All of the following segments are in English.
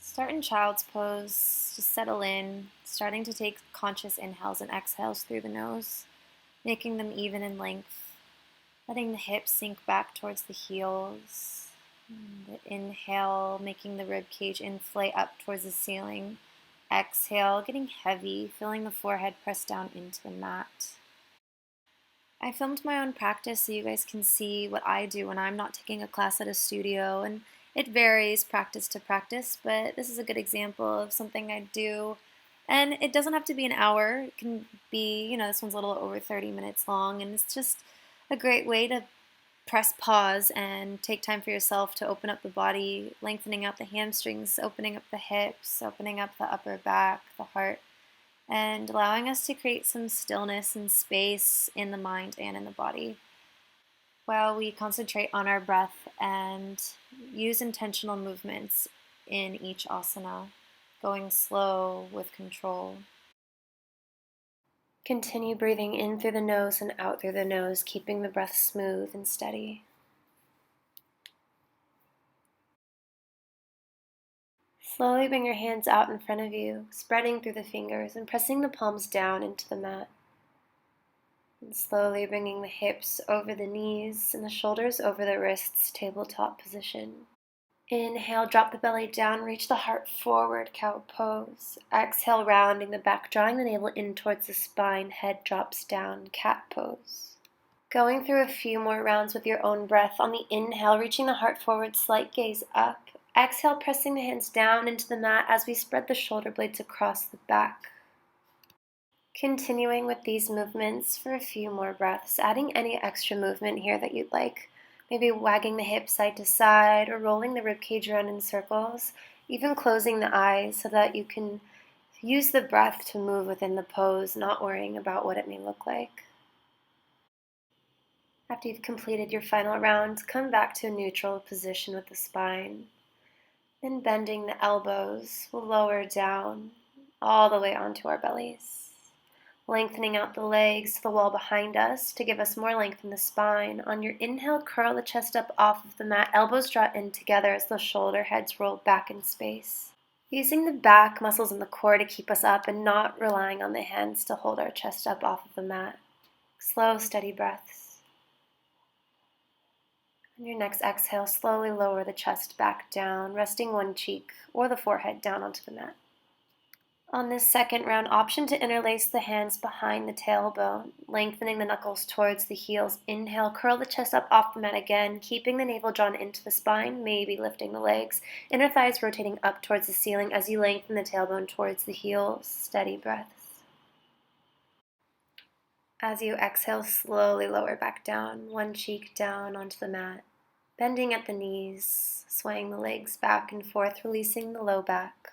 Start in child's pose, just settle in, starting to take conscious inhales and exhales through the nose, making them even in length, letting the hips sink back towards the heels. And the inhale, making the rib cage inflate up towards the ceiling. Exhale, getting heavy, feeling the forehead press down into the mat. I filmed my own practice so you guys can see what I do when I'm not taking a class at a studio, and it varies practice to practice, but this is a good example of something I do. And it doesn't have to be an hour. It can be, this one's a little over 30 minutes long, and it's just a great way to press pause and take time for yourself to open up the body, lengthening out the hamstrings, opening up the hips, opening up the upper back, the heart, and allowing us to create some stillness and space in the mind and in the body while we concentrate on our breath and use intentional movements in each asana, going slow with control. Continue breathing in through the nose and out through the nose, keeping the breath smooth and steady. Slowly bring your hands out in front of you, spreading through the fingers and pressing the palms down into the mat. And slowly bringing the hips over the knees and the shoulders over the wrists, tabletop position. Inhale, drop the belly down, reach the heart forward, cow pose. Exhale, rounding the back, drawing the navel in towards the spine, head drops down, cat pose. Going through a few more rounds with your own breath. On the inhale, reaching the heart forward, slight gaze up. Exhale, pressing the hands down into the mat as we spread the shoulder blades across the back. Continuing with these movements for a few more breaths, adding any extra movement here that you'd like. Maybe wagging the hips side to side or rolling the ribcage around in circles, even closing the eyes so that you can use the breath to move within the pose, not worrying about what it may look like. After you've completed your final round, come back to a neutral position with the spine. Then bending the elbows, we'll lower down all the way onto our bellies. Lengthening out the legs to the wall behind us to give us more length in the spine. On your inhale, curl the chest up off of the mat, elbows draw in together as the shoulder heads roll back in space. Using the back muscles in the core to keep us up and not relying on the hands to hold our chest up off of the mat. Slow, steady breaths. On your next exhale, slowly lower the chest back down, resting one cheek or the forehead down onto the mat. On this second round, option to interlace the hands behind the tailbone, lengthening the knuckles towards the heels. Inhale, curl the chest up off the mat again, keeping the navel drawn into the spine, maybe lifting the legs. Inner thighs rotating up towards the ceiling as you lengthen the tailbone towards the heels. Steady breaths. As you exhale, slowly lower back down, one cheek down onto the mat, bending at the knees, swaying the legs back and forth, releasing the low back.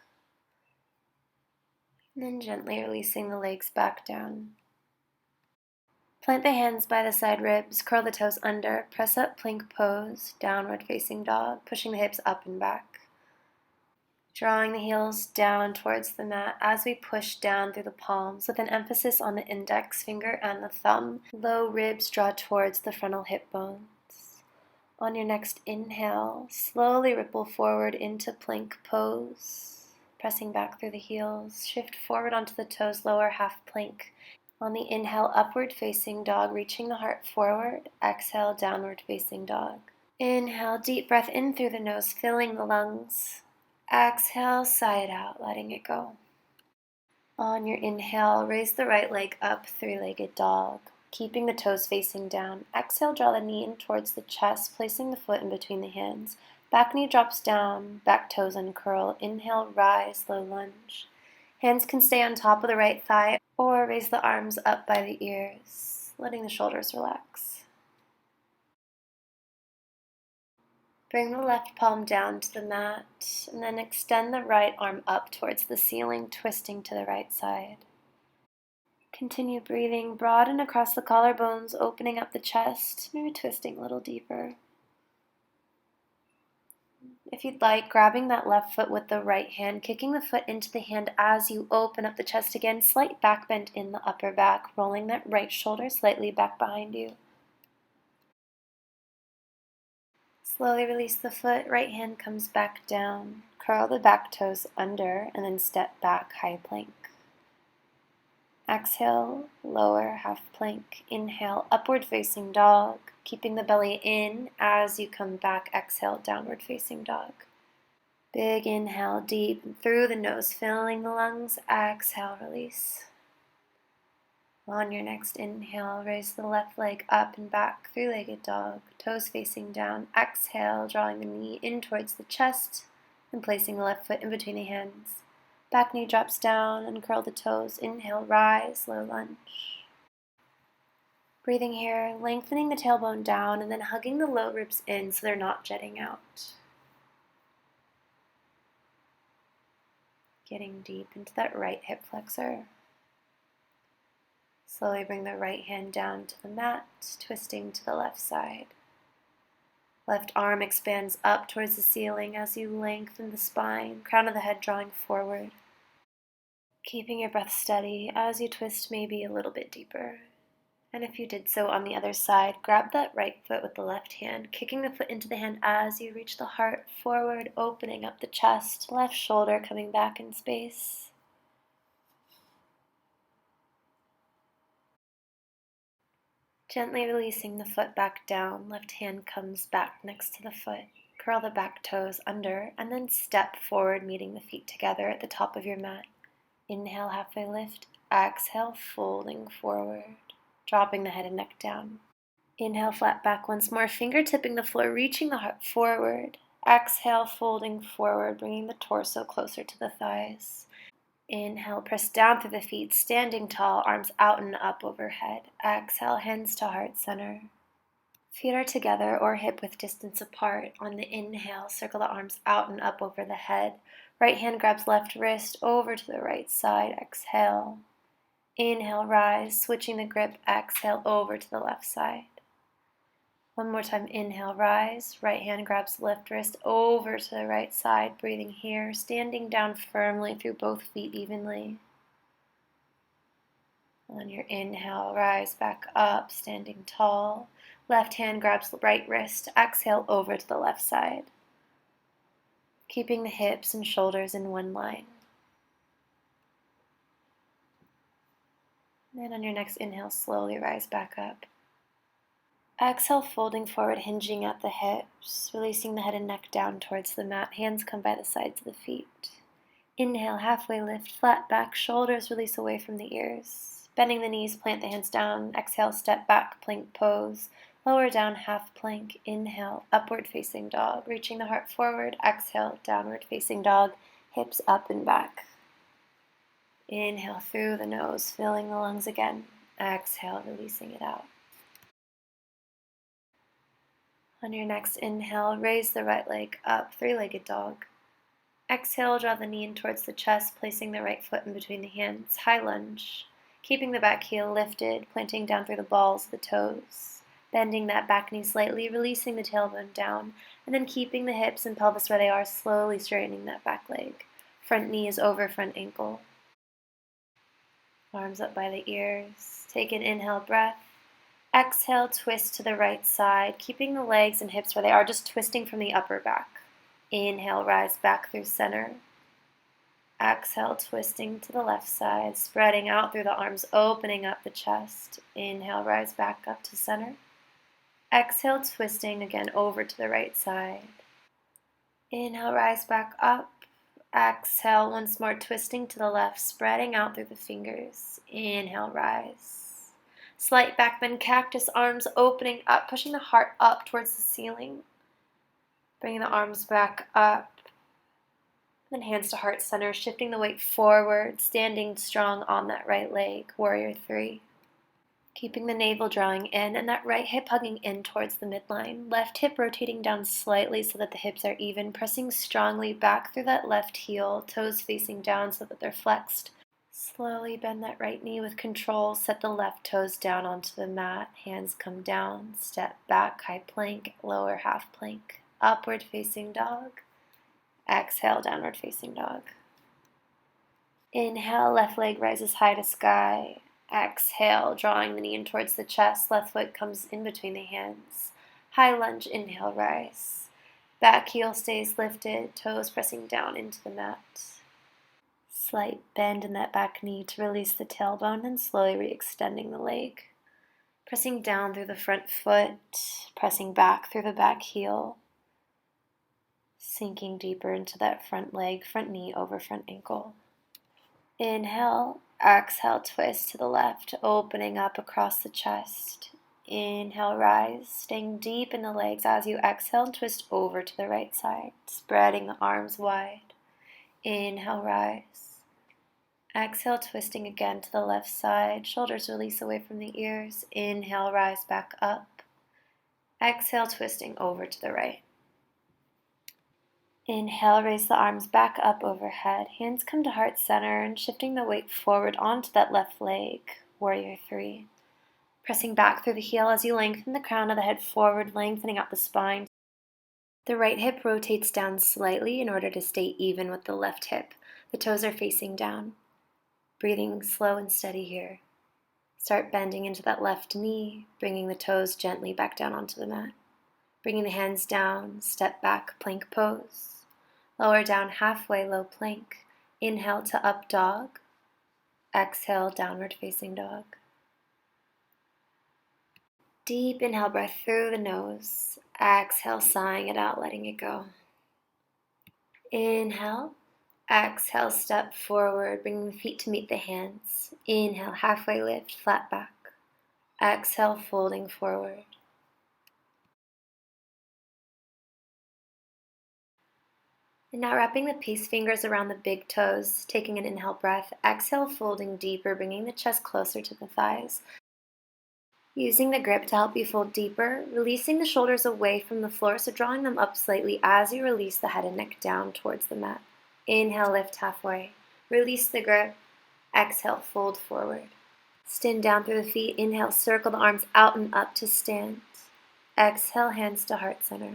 And then gently releasing the legs back down. Plant the hands by the side ribs, curl the toes under, press up plank pose, downward facing dog, pushing the hips up and back. Drawing the heels down towards the mat as we push down through the palms with an emphasis on the index finger and the thumb. Low ribs draw towards the frontal hip bones. On your next inhale, slowly ripple forward into plank pose. Pressing back through the heels, shift forward onto the toes, lower half plank. On the inhale, upward facing dog, reaching the heart forward. Exhale, downward facing dog. Inhale, deep breath in through the nose, filling the lungs. Exhale, sigh it out, letting it go. On your inhale, raise the right leg up, three-legged dog, keeping the toes facing down. Exhale, draw the knee in towards the chest, placing the foot in between the hands. Back knee drops down, back toes uncurl. Inhale, rise, low lunge. Hands can stay on top of the right thigh or raise the arms up by the ears, letting the shoulders relax. Bring the left palm down to the mat and then extend the right arm up towards the ceiling, twisting to the right side. Continue breathing, broaden across the collarbones, opening up the chest, maybe twisting a little deeper. If you'd like, grabbing that left foot with the right hand, kicking the foot into the hand as you open up the chest again, slight back bend in the upper back, rolling that right shoulder slightly back behind you. Slowly release the foot, right hand comes back down, Curl the back toes under and then step back, high plank. Exhale, lower half plank. Inhale, upward facing dog, keeping the belly in as you come back. Exhale, downward facing dog. Big inhale, deep through the nose, filling the lungs. Exhale, release. On your next inhale, raise the left leg up and back, three-legged dog, toes facing down. Exhale, drawing the knee in towards the chest and placing the left foot in between the hands. Back knee drops down and curl the toes. Inhale, rise, low lunge. Breathing here, lengthening the tailbone down and then hugging the low ribs in so they're not jetting out. Getting deep into that right hip flexor. Slowly bring the right hand down to the mat, twisting to the left side. Left arm expands up towards the ceiling as you lengthen the spine, crown of the head drawing forward. Keeping your breath steady as you twist maybe a little bit deeper. And if you did so on the other side, grab that right foot with the left hand, kicking the foot into the hand as you reach the heart forward, opening up the chest, left shoulder coming back in space. Gently releasing the foot back down, left hand comes back next to the foot. Curl the back toes under and then step forward, meeting the feet together at the top of your mat. Inhale, halfway lift. Exhale, folding forward, dropping the head and neck down. Inhale, flat back once more, finger tipping the floor, reaching the heart forward. Exhale, folding forward, bringing the torso closer to the thighs. Inhale, press down through the feet, standing tall, arms out and up overhead. Exhale, hands to heart center. Feet are together or hip width distance apart. On the inhale, circle the arms out and up over the head. Right hand grabs left wrist over to the right side. Exhale. Inhale, rise, switching the grip. Exhale, over to the left side. One more time, inhale, rise. Right hand grabs left wrist over to the right side. Breathing here, standing down firmly through both feet evenly. On your inhale, rise back up, standing tall. Left hand grabs right wrist. Exhale, over to the left side. Keeping the hips and shoulders in one line. And on your next inhale, slowly rise back up. Exhale, folding forward, hinging at the hips, releasing the head and neck down towards the mat. Hands come by the sides of the feet. Inhale, halfway lift, flat back, shoulders release away from the ears. Bending the knees, plant the hands down. Exhale, step back, plank pose. Lower down, half plank. Inhale, upward facing dog, reaching the heart forward. Exhale, downward facing dog, hips up and back. Inhale through the nose, filling the lungs again. Exhale, releasing it out. On your next inhale, raise the right leg up, three-legged dog. Exhale, draw the knee in towards the chest, placing the right foot in between the hands. High lunge. Keeping the back heel lifted, planting down through the balls of the toes. Bending that back knee slightly, releasing the tailbone down, and then keeping the hips and pelvis where they are, slowly straightening that back leg. Front knee is over front ankle. Arms up by the ears. Take an inhale breath. Exhale, twist to the right side, keeping the legs and hips where they are, just twisting from the upper back. Inhale, rise back through center. Exhale, twisting to the left side, spreading out through the arms, opening up the chest. Inhale, rise back up to center. Exhale, twisting again over to the right side. Inhale, rise back up. Exhale, once more, twisting to the left, spreading out through the fingers. Inhale, rise. Slight back bend, cactus, arms opening up, pushing the heart up towards the ceiling. Bringing the arms back up. Then hands to heart center, shifting the weight forward, standing strong on that right leg. Warrior 3. Keeping the navel drawing in and that right hip hugging in towards the midline. Left hip rotating down slightly so that the hips are even, pressing strongly back through that left heel, toes facing down so that they're flexed. Slowly bend that right knee with control, set the left toes down onto the mat, hands come down, step back, high plank, lower half plank, upward facing dog, exhale, downward facing dog. Inhale, left leg rises high to sky, exhale, drawing the knee in towards the chest, left foot comes in between the hands, high lunge, inhale, rise. Back heel stays lifted, toes pressing down into the mat. Slight bend in that back knee to release the tailbone and slowly re-extending the leg. Pressing down through the front foot, pressing back through the back heel. Sinking deeper into that front leg, front knee over front ankle. Inhale, exhale, twist to the left, opening up across the chest. Inhale, rise, staying deep in the legs as you exhale, twist over to the right side, spreading the arms wide. Inhale, rise. Exhale, twisting again to the left side, shoulders release away from the ears. Inhale, rise back up. Exhale, twisting over to the right. Inhale, raise the arms back up overhead. Hands come to heart center and shifting the weight forward onto that left leg. Warrior 3. Pressing back through the heel as you lengthen the crown of the head forward, lengthening out the spine. The right hip rotates down slightly in order to stay even with the left hip. The toes are facing down. Breathing slow and steady here. Start bending into that left knee, bringing the toes gently back down onto the mat. Bringing the hands down, step back, plank pose. Lower down halfway, low plank. Inhale to up dog. Exhale, downward facing dog. Deep inhale, breath through the nose. Exhale, sighing it out, letting it go. Inhale. Exhale, step forward, bringing the feet to meet the hands. Inhale, halfway lift, flat back. Exhale, folding forward. And now wrapping the peace fingers around the big toes, taking an inhale breath. Exhale, folding deeper, bringing the chest closer to the thighs. Using the grip to help you fold deeper, releasing the shoulders away from the floor, so drawing them up slightly as you release the head and neck down towards the mat. Inhale, lift halfway. Release the grip. Exhale, fold forward. Stand down through the feet. Inhale, circle the arms out and up to stand. Exhale, hands to heart center.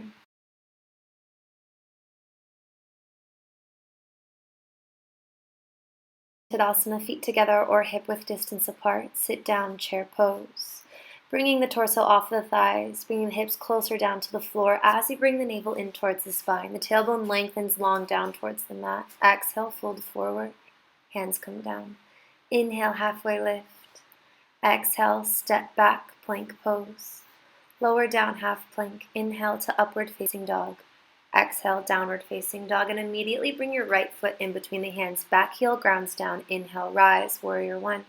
Tadasana, feet together or hip width distance apart. Sit down, chair pose. Bringing the torso off the thighs, bringing the hips closer down to the floor as you bring the navel in towards the spine. The tailbone lengthens long down towards the mat. Exhale, fold forward. Hands come down. Inhale, halfway lift. Exhale, step back, plank pose. Lower down, half plank. Inhale to upward facing dog. Exhale, downward facing dog, and immediately bring your right foot in between the hands. Back heel grounds down. Inhale, rise, warrior 1.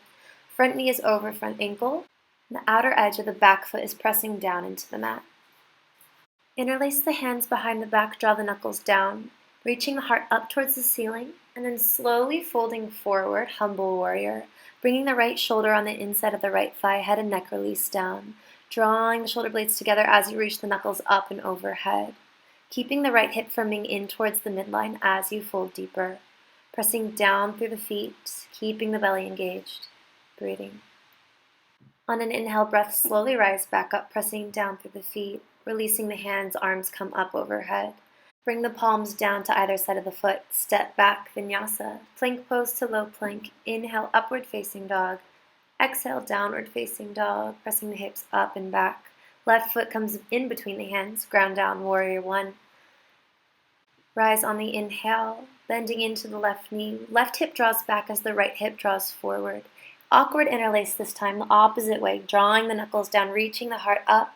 Front knee is over front ankle. The outer edge of the back foot is pressing down into the mat. Interlace the hands behind the back, draw the knuckles down, reaching the heart up towards the ceiling, and then slowly folding forward, humble warrior, bringing the right shoulder on the inside of the right thigh, head and neck release down, drawing the shoulder blades together as you reach the knuckles up and overhead, keeping the right hip firming in towards the midline as you fold deeper, pressing down through the feet, keeping the belly engaged, breathing. On an inhale breath, slowly rise back up, pressing down through the feet, releasing the hands, arms come up overhead. Bring the palms down to either side of the foot, step back, vinyasa, plank pose to low plank. Inhale, upward facing dog. Exhale, downward facing dog, pressing the hips up and back. Left foot comes in between the hands, ground down, warrior 1. Rise on the inhale, bending into the left knee. Left hip draws back as the right hip draws forward. Awkward interlace this time, the opposite way, drawing the knuckles down, reaching the heart up,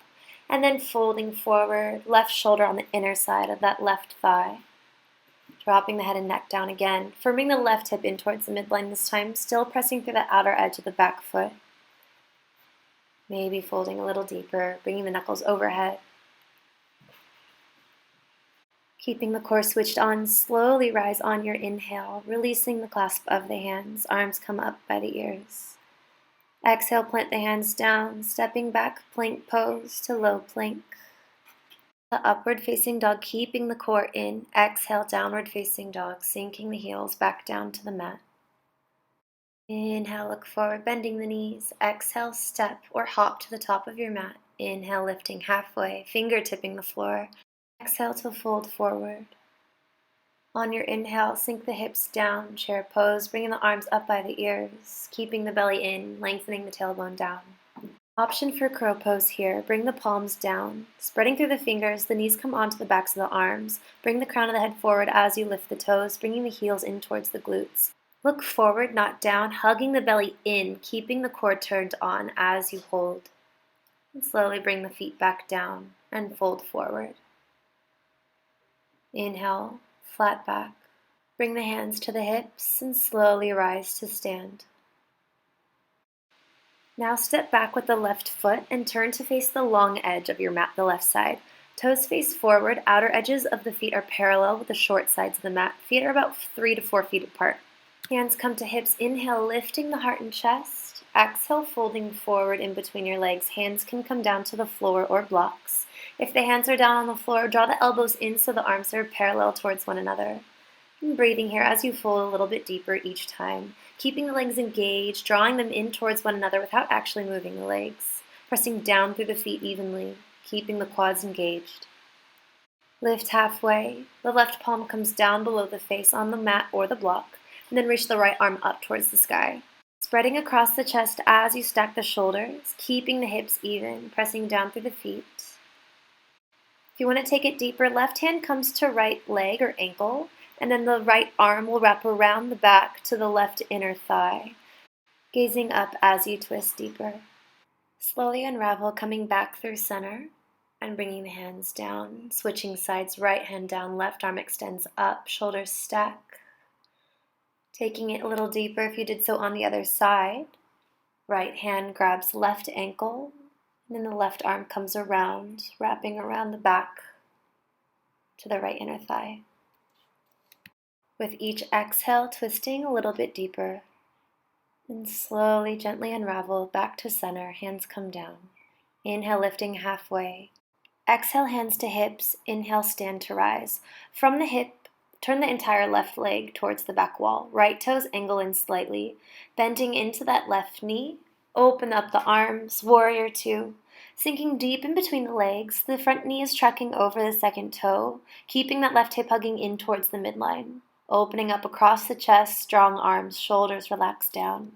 and then folding forward, left shoulder on the inner side of that left thigh. Dropping the head and neck down again, firming the left hip in towards the midline this time, still pressing through the outer edge of the back foot. Maybe folding a little deeper, bringing the knuckles overhead. Keeping the core switched on, slowly rise on your inhale, releasing the clasp of the hands, arms come up by the ears. Exhale, plant the hands down, stepping back, plank pose to low plank. The upward facing dog, keeping the core in. Exhale, downward facing dog, sinking the heels back down to the mat. Inhale, look forward, bending the knees. Exhale, step or hop to the top of your mat. Inhale, lifting halfway, finger tipping the floor. Exhale to fold forward. On your inhale, sink the hips down, chair pose, bringing the arms up by the ears, keeping the belly in, lengthening the tailbone down. Option for crow pose here. Bring the palms down. Spreading through the fingers, the knees come onto the backs of the arms. Bring the crown of the head forward as you lift the toes, bringing the heels in towards the glutes. Look forward, not down, hugging the belly in, keeping the core turned on as you hold. And slowly bring the feet back down and fold forward. Inhale, flat back. Bring the hands to the hips and slowly rise to stand. Now step back with the left foot and turn to face the long edge of your mat, the left side. Toes face forward, outer edges of the feet are parallel with the short sides of the mat. Feet are about 3 to 4 feet apart. Hands come to hips. Inhale, lifting the heart and chest. Exhale, folding forward in between your legs. Hands can come down to the floor or blocks. If the hands are down on the floor, draw the elbows in so the arms are parallel towards one another. And breathing here as you fold a little bit deeper each time. Keeping the legs engaged, drawing them in towards one another without actually moving the legs. Pressing down through the feet evenly, keeping the quads engaged. Lift halfway. The left palm comes down below the face on the mat or the block, and then reach the right arm up towards the sky. Spreading across the chest as you stack the shoulders, keeping the hips even, pressing down through the feet. If you want to take it deeper, left hand comes to right leg or ankle, and then the right arm will wrap around the back to the left inner thigh, gazing up as you twist deeper. Slowly unravel, coming back through center and bringing the hands down, switching sides, right hand down, left arm extends up, shoulders stack. Taking it a little deeper if you did so on the other side. Right hand grabs left ankle, and then the left arm comes around, wrapping around the back to the right inner thigh. With each exhale, twisting a little bit deeper. And slowly, gently unravel back to center, hands come down. Inhale, lifting halfway. Exhale, hands to hips. Inhale, stand to rise. From the hip, turn the entire left leg towards the back wall. Right toes angle in slightly. Bending into that left knee. Open up the arms, warrior two. Sinking deep in between the legs, the front knee is tracking over the second toe, keeping that left hip hugging in towards the midline. Opening up across the chest, strong arms, shoulders relax down.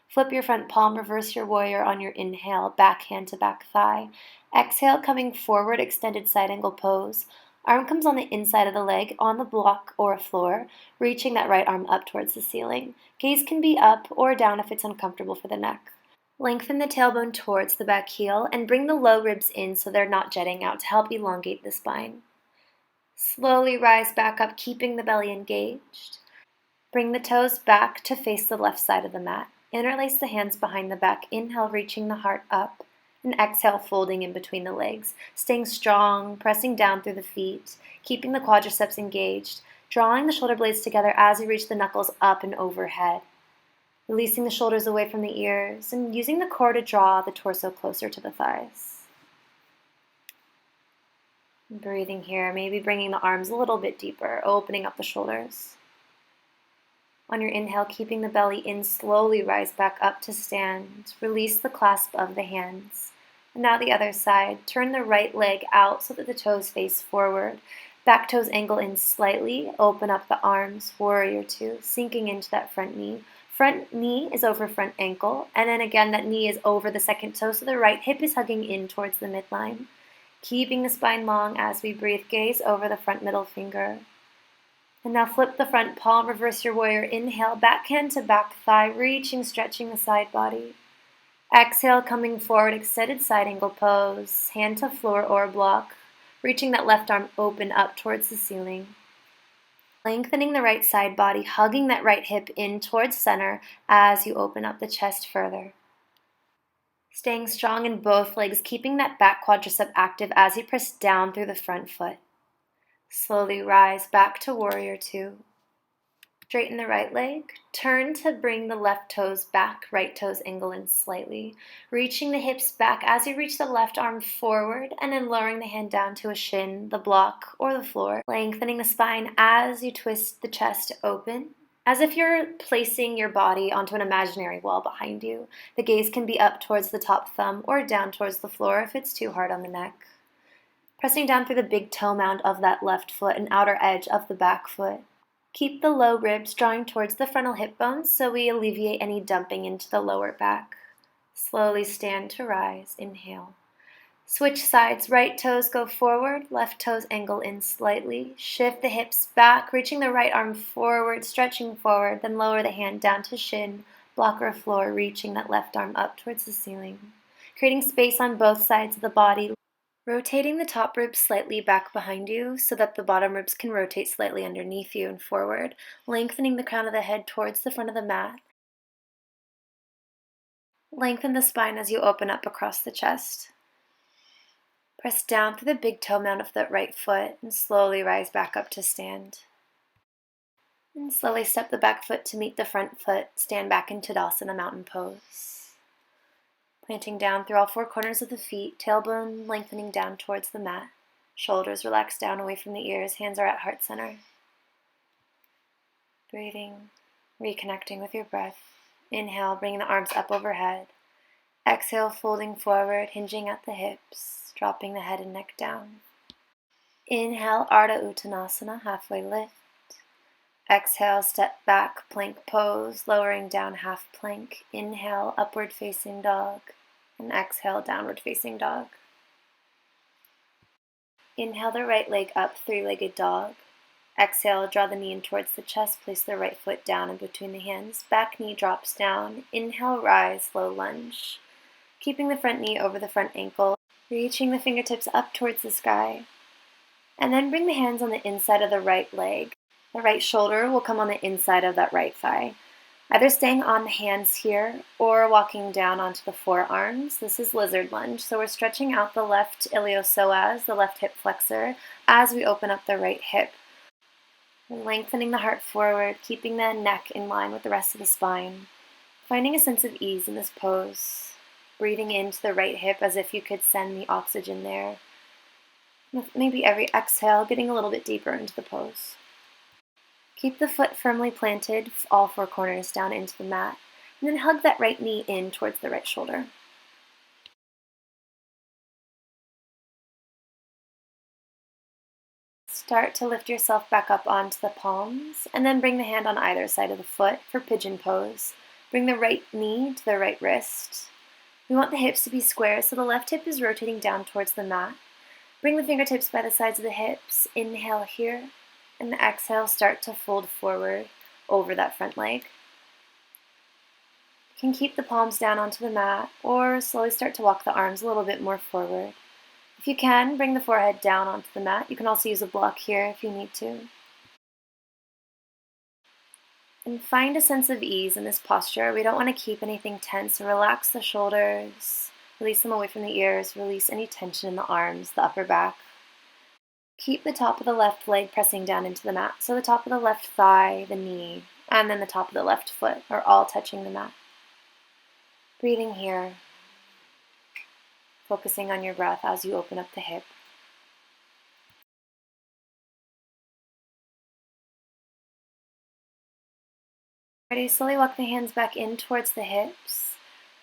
Flip your front palm, reverse your warrior on your inhale, back hand to back thigh. Exhale, coming forward, extended side angle pose. Arm comes on the inside of the leg, on the block or floor, reaching that right arm up towards the ceiling. Gaze can be up or down if it's uncomfortable for the neck. Lengthen the tailbone towards the back heel and bring the low ribs in so they're not jetting out to help elongate the spine. Slowly rise back up, keeping the belly engaged. Bring the toes back to face the left side of the mat. Interlace the hands behind the back. Inhale, reaching the heart up. And exhale, folding in between the legs. Staying strong, pressing down through the feet, keeping the quadriceps engaged. Drawing the shoulder blades together as you reach the knuckles up and overhead. Releasing the shoulders away from the ears and using the core to draw the torso closer to the thighs. Breathing here, maybe bringing the arms a little bit deeper, opening up the shoulders. On your inhale, keeping the belly in, slowly rise back up to stand. Release the clasp of the hands. And now the other side. Turn the right leg out so that the toes face forward. Back toes angle in slightly. Open up the arms, warrior two, sinking into that front knee. Front knee is over front ankle. And then again, that knee is over the second toe, so the right hip is hugging in towards the midline. Keeping the spine long as we breathe, gaze over the front middle finger. And now flip the front palm, reverse your warrior. Inhale, back hand to back thigh, reaching, stretching the side body. Exhale, coming forward, extended side angle pose, hand to floor or block, reaching that left arm open up towards the ceiling. Lengthening the right side body, hugging that right hip in towards center as you open up the chest further. Staying strong in both legs, keeping that back quadricep active as you press down through the front foot. Slowly rise back to warrior two. Straighten the right leg. Turn to bring the left toes back, right toes angle in slightly. Reaching the hips back as you reach the left arm forward and then lowering the hand down to a shin, the block, or the floor. Lengthening the spine as you twist the chest open, as if you're placing your body onto an imaginary wall behind you. The gaze can be up towards the top thumb or down towards the floor if it's too hard on the neck. Pressing down through the big toe mound of that left foot and outer edge of the back foot. Keep the low ribs drawing towards the frontal hip bones so we alleviate any dumping into the lower back. Slowly stand to rise. Inhale. Switch sides. Right toes go forward. Left toes angle in slightly. Shift the hips back, reaching the right arm forward, stretching forward. Then lower the hand down to shin, blocker floor, reaching that left arm up towards the ceiling. Creating space on both sides of the body. Rotating the top ribs slightly back behind you so that the bottom ribs can rotate slightly underneath you and forward. Lengthening the crown of the head towards the front of the mat. Lengthen the spine as you open up across the chest. Press down through the big toe mound of that right foot and slowly rise back up to stand. And slowly step the back foot to meet the front foot. Stand back into Tadasana mountain pose. Planting down through all four corners of the feet, tailbone lengthening down towards the mat. Shoulders relax down away from the ears, hands are at heart center. Breathing, reconnecting with your breath. Inhale, bringing the arms up overhead. Exhale, folding forward, hinging at the hips, dropping the head and neck down. Inhale, Ardha Uttanasana, halfway lift. Exhale, step back, plank pose, lowering down half plank. Inhale, upward facing dog. And exhale, downward facing dog. Inhale the right leg up, three-legged dog. Exhale, draw the knee in towards the chest, place the right foot down in between the hands. Back knee drops down. Inhale, rise, low lunge. Keeping the front knee over the front ankle, reaching the fingertips up towards the sky. And then bring the hands on the inside of the right leg. The right shoulder will come on the inside of that right thigh. Either staying on the hands here or walking down onto the forearms. This is lizard lunge. So we're stretching out the left iliopsoas, the left hip flexor, as we open up the right hip. We're lengthening the heart forward, keeping the neck in line with the rest of the spine. Finding a sense of ease in this pose. Breathing into the right hip as if you could send the oxygen there. With maybe every exhale, getting a little bit deeper into the pose. Keep the foot firmly planted, all four corners down into the mat, and then hug that right knee in towards the right shoulder. Start to lift yourself back up onto the palms, and then bring the hand on either side of the foot for pigeon pose. Bring the right knee to the right wrist. We want the hips to be square, so the left hip is rotating down towards the mat. Bring the fingertips by the sides of the hips. Inhale here, and the exhale, start to fold forward over that front leg. You can keep the palms down onto the mat, or slowly start to walk the arms a little bit more forward. If you can, bring the forehead down onto the mat. You can also use a block here if you need to. And find a sense of ease in this posture. We don't want to keep anything tense, so relax the shoulders, release them away from the ears, release any tension in the arms, the upper back. Keep the top of the left leg pressing down into the mat, so the top of the left thigh, the knee, and then the top of the left foot are all touching the mat. Breathing here, focusing on your breath as you open up the hip. Ready, slowly walk the hands back in towards the hips.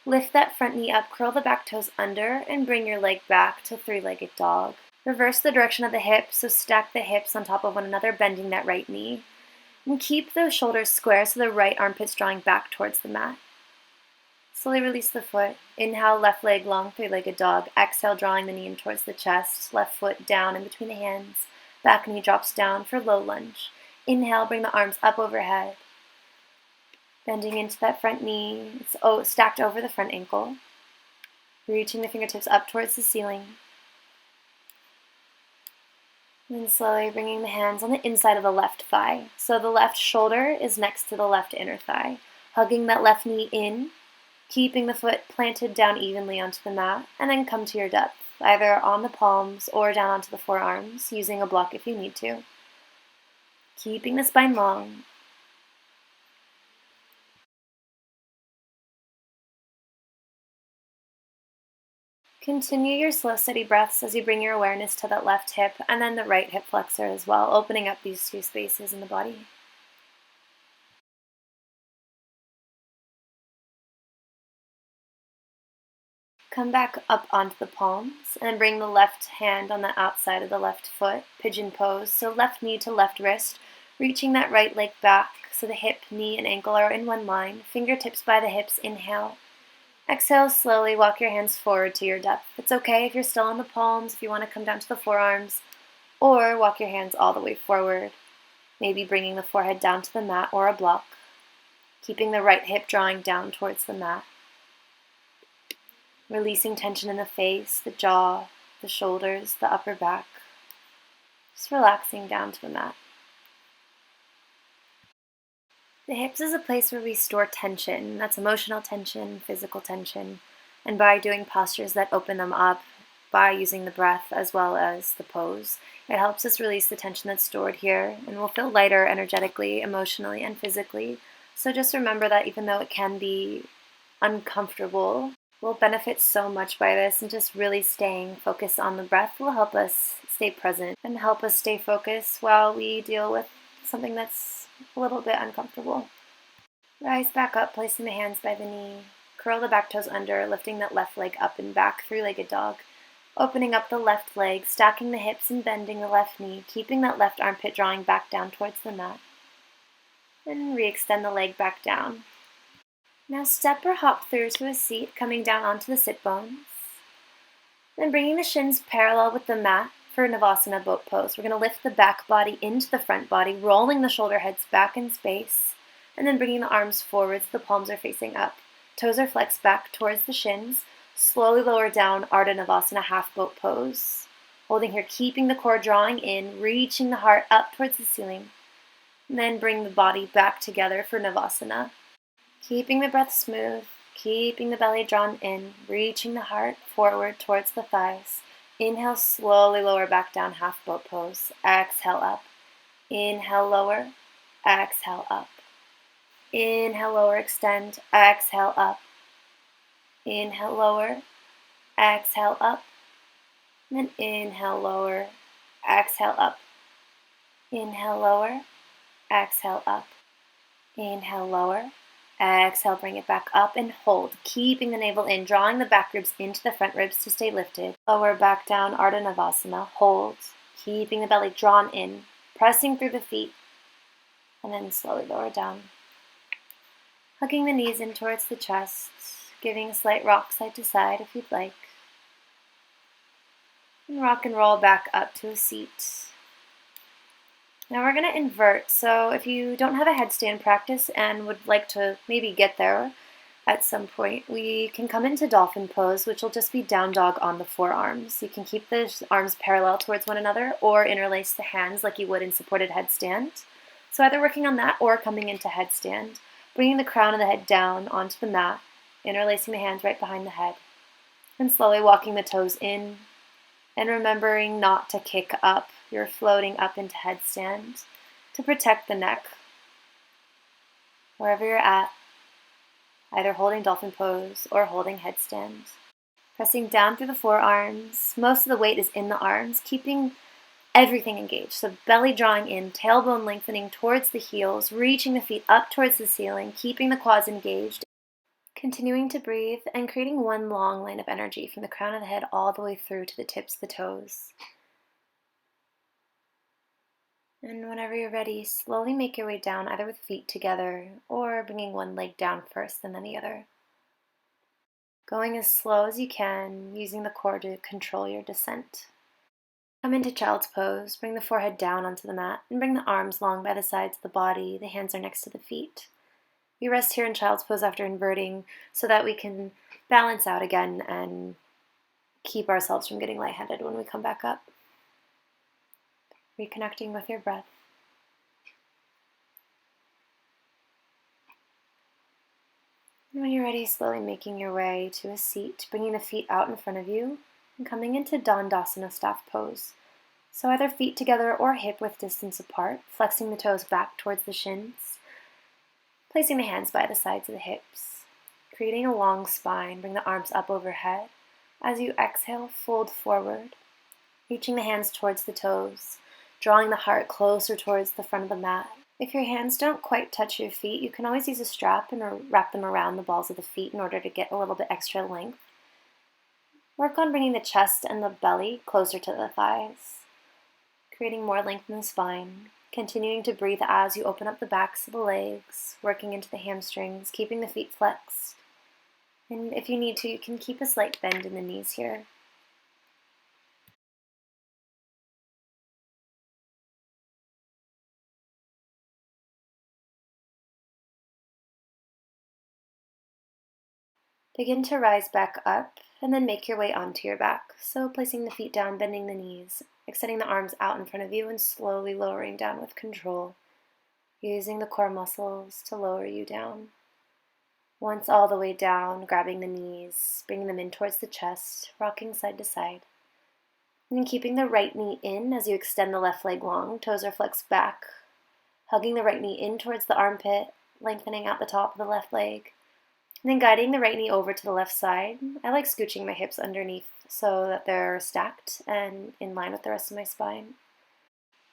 Lift that front knee up, curl the back toes under, and bring your leg back to three-legged dog. Reverse the direction of the hips, so stack the hips on top of one another, bending that right knee. And keep the shoulders square so the right armpit's drawing back towards the mat. Slowly release the foot. Inhale, left leg long, three-legged dog. Exhale, drawing the knee in towards the chest. Left foot down in between the hands. Back knee drops down for low lunge. Inhale, bring the arms up overhead. Bending into that front knee. It's stacked over the front ankle. Reaching the fingertips up towards the ceiling. And then slowly bringing the hands on the inside of the left thigh. So the left shoulder is next to the left inner thigh. Hugging that left knee in. Keeping the foot planted down evenly onto the mat. And then come to your depth. Either on the palms or down onto the forearms. Using a block if you need to. Keeping the spine long. Continue your slow, steady breaths as you bring your awareness to that left hip and then the right hip flexor as well, opening up these two spaces in the body. Come back up onto the palms and bring the left hand on the outside of the left foot, pigeon pose. So left knee to left wrist, reaching that right leg back so the hip, knee, and ankle are in one line. Fingertips by the hips, inhale. Exhale, slowly walk your hands forward to your depth. It's okay if you're still on the palms, if you want to come down to the forearms, or walk your hands all the way forward, maybe bringing the forehead down to the mat or a block, keeping the right hip drawing down towards the mat, releasing tension in the face, the jaw, the shoulders, the upper back, just relaxing down to the mat. The hips is a place where we store tension. That's emotional tension, physical tension. And by doing postures that open them up, by using the breath as well as the pose, it helps us release the tension that's stored here, and we'll feel lighter energetically, emotionally, and physically. So just remember that even though it can be uncomfortable, we'll benefit so much by this, and just really staying focused on the breath will help us stay present and help us stay focused while we deal with something that's a little bit uncomfortable. Rise back up, placing the hands by the knee. Curl the back toes under, lifting that left leg up and back, three-legged dog. Opening up the left leg, stacking the hips and bending the left knee, keeping that left armpit drawing back down towards the mat. And re-extend the leg back down. Now step or hop through to a seat, coming down onto the sit bones. Then bringing the shins parallel with the mat for Navasana boat pose. We're going to lift the back body into the front body, rolling the shoulder heads back in space, and then bringing the arms forward so the palms are facing up. Toes are flexed back towards the shins. Slowly lower down, Ardha Navasana half boat pose. Holding here, keeping the core drawing in, reaching the heart up towards the ceiling. And then bring the body back together for Navasana. Keeping the breath smooth, keeping the belly drawn in, reaching the heart forward towards the thighs. Inhale, slowly lower back down, half boat pose. Exhale up. Inhale, lower. Exhale up. Inhale, lower, extend. Exhale up. Inhale, lower. Exhale up. And then inhale, lower. Exhale up. Inhale, lower. Exhale up. Inhale, lower. Exhale, bring it back up and hold, keeping the navel in, drawing the back ribs into the front ribs to stay lifted. Lower back down, Ardha Navasana. Hold, keeping the belly drawn in, pressing through the feet, and then slowly lower down. Hugging the knees in towards the chest, giving a slight rock side to side if you'd like. And rock and roll back up to a seat. Now we're going to invert, so if you don't have a headstand practice and would like to maybe get there at some point, we can come into dolphin pose, which will just be down dog on the forearms. You can keep the arms parallel towards one another or interlace the hands like you would in supported headstand. So either working on that or coming into headstand, bringing the crown of the head down onto the mat, interlacing the hands right behind the head, and slowly walking the toes in, and remembering not to kick up. You're floating up into headstand to protect the neck. Wherever you're at, either holding dolphin pose or holding headstand. Pressing down through the forearms. Most of the weight is in the arms, keeping everything engaged. So belly drawing in, tailbone lengthening towards the heels, reaching the feet up towards the ceiling, keeping the quads engaged. Continuing to breathe and creating one long line of energy from the crown of the head all the way through to the tips of the toes. And whenever you're ready, slowly make your way down, either with feet together or bringing one leg down first and then the other. Going as slow as you can, using the core to control your descent. Come into child's pose, bring the forehead down onto the mat, and bring the arms long by the sides of the body. The hands are next to the feet. We rest here in child's pose after inverting so that we can balance out again and keep ourselves from getting lightheaded when we come back up. Reconnecting with your breath. And when you're ready, slowly making your way to a seat, bringing the feet out in front of you, and coming into Dandasana staff pose. So either feet together or hip width distance apart, flexing the toes back towards the shins, placing the hands by the sides of the hips, creating a long spine. Bring the arms up overhead. As you exhale, fold forward, reaching the hands towards the toes, drawing the heart closer towards the front of the mat. If your hands don't quite touch your feet, you can always use a strap and wrap them around the balls of the feet in order to get a little bit extra length. Work on bringing the chest and the belly closer to the thighs, creating more length in the spine. Continuing to breathe as you open up the backs of the legs, working into the hamstrings, keeping the feet flexed. And if you need to, you can keep a slight bend in the knees here. Begin to rise back up and then make your way onto your back. So placing the feet down, bending the knees, extending the arms out in front of you and slowly lowering down with control, using the core muscles to lower you down. Once all the way down, grabbing the knees, bringing them in towards the chest, rocking side to side. And keeping the right knee in as you extend the left leg long, toes are flexed back, hugging the right knee in towards the armpit, lengthening out the top of the left leg. And then guiding the right knee over to the left side. I like scooching my hips underneath so that they're stacked and in line with the rest of my spine.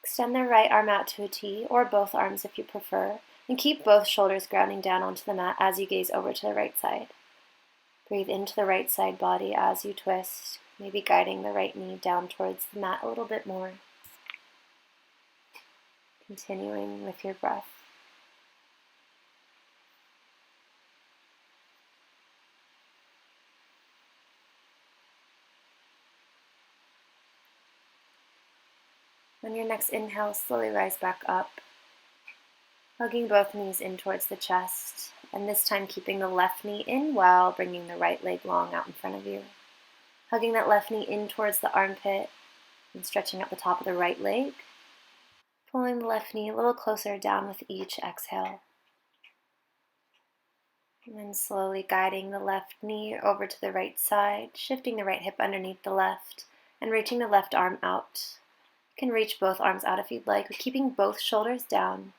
Extend the right arm out to a T, or both arms if you prefer, and keep both shoulders grounding down onto the mat as you gaze over to the right side. Breathe into the right side body as you twist, maybe guiding the right knee down towards the mat a little bit more. Continuing with your breath. On your next inhale, slowly rise back up, hugging both knees in towards the chest, and this time keeping the left knee in while bringing the right leg long out in front of you. Hugging that left knee in towards the armpit and stretching out the top of the right leg. Pulling the left knee a little closer down with each exhale. And then slowly guiding the left knee over to the right side, shifting the right hip underneath the left, and reaching the left arm out. You can reach both arms out if you'd like, keeping both shoulders down,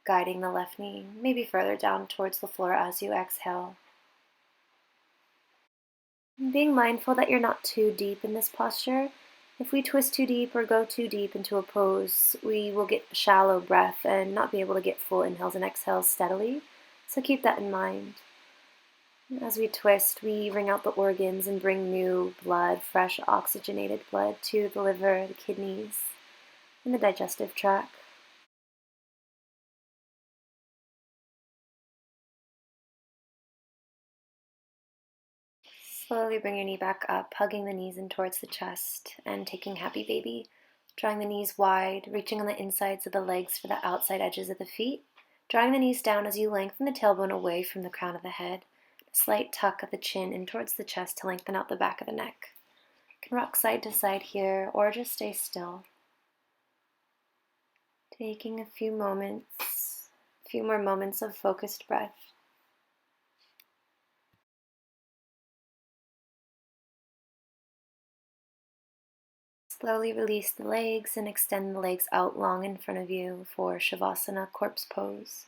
guiding the left knee maybe further down towards the floor as you exhale. And being mindful that you're not too deep in this posture. If we twist too deep or go too deep into a pose, we will get shallow breath and not be able to get full inhales and exhales steadily. So keep that in mind. As we twist, we wring out the organs and bring new blood, fresh oxygenated blood to the liver, the kidneys, and the digestive tract. Slowly bring your knee back up, hugging the knees in towards the chest and taking happy baby. Drawing the knees wide, reaching on the insides of the legs for the outside edges of the feet. Drawing the knees down as you lengthen the tailbone away from the crown of the head. A slight tuck of the chin in towards the chest to lengthen out the back of the neck. You can rock side to side here or just stay still. Taking a few more moments of focused breath. Slowly release the legs and extend the legs out long in front of you for Savasana, corpse pose.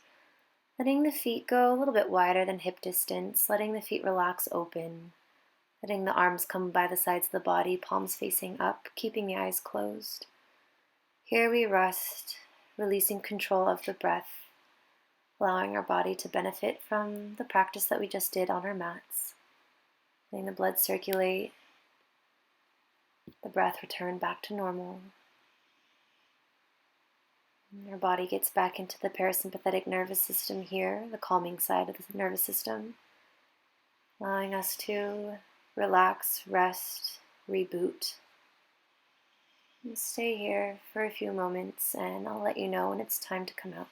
Letting the feet go a little bit wider than hip distance, letting the feet relax open, letting the arms come by the sides of the body, palms facing up, keeping the eyes closed. Here we rest, releasing control of the breath, allowing our body to benefit from the practice that we just did on our mats. Letting the blood circulate, the breath return back to normal. Our body gets back into the parasympathetic nervous system here, the calming side of the nervous system, allowing us to relax, rest, reboot. And stay here for a few moments and I'll let you know when it's time to come out.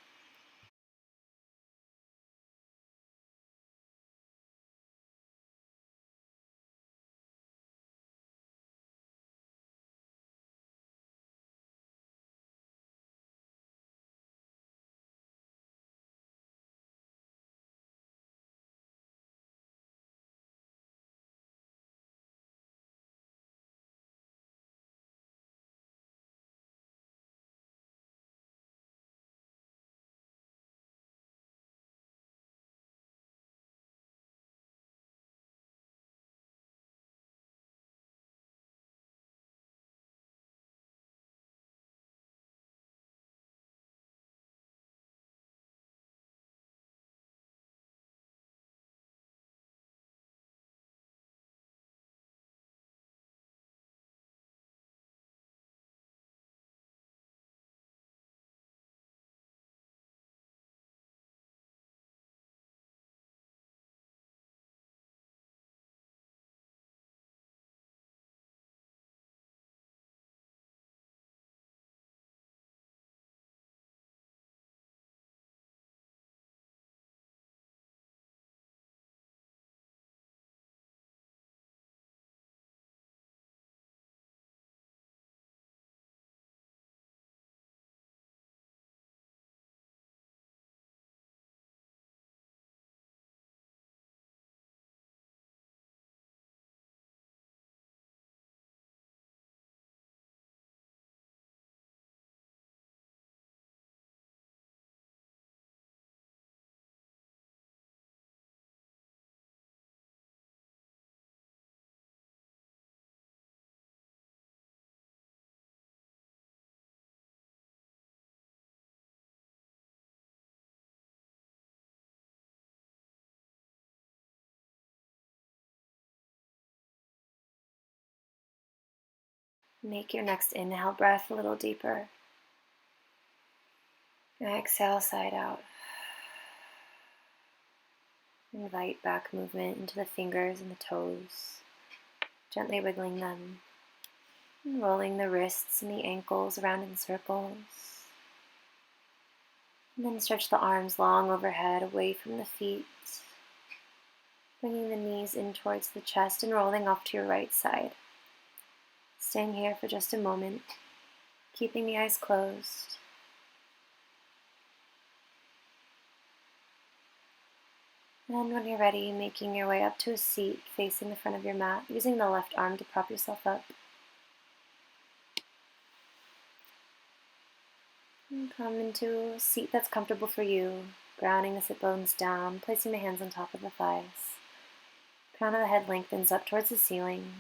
Make your next inhale breath a little deeper. Exhale, side out. Invite back movement into the fingers and the toes, gently wiggling them, and rolling the wrists and the ankles around in circles. And then stretch the arms long overhead, away from the feet, bringing the knees in towards the chest and rolling off to your right side. Staying here for just a moment, keeping the eyes closed. And when you're ready, making your way up to a seat facing the front of your mat, using the left arm to prop yourself up. And come into a seat that's comfortable for you, grounding the sit bones down, placing the hands on top of the thighs. Crown of the head lengthens up towards the ceiling,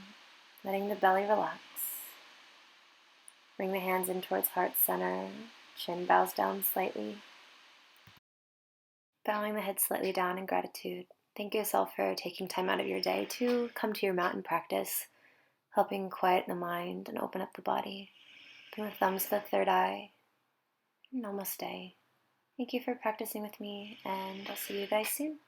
letting the belly relax. Bring the hands in towards heart center, chin bows down slightly. Bowing the head slightly down in gratitude. Thank yourself for taking time out of your day to come to your mat and practice, helping quiet the mind and open up the body. Bring the thumbs to the third eye. Namaste. Thank you for practicing with me, and I'll see you guys soon.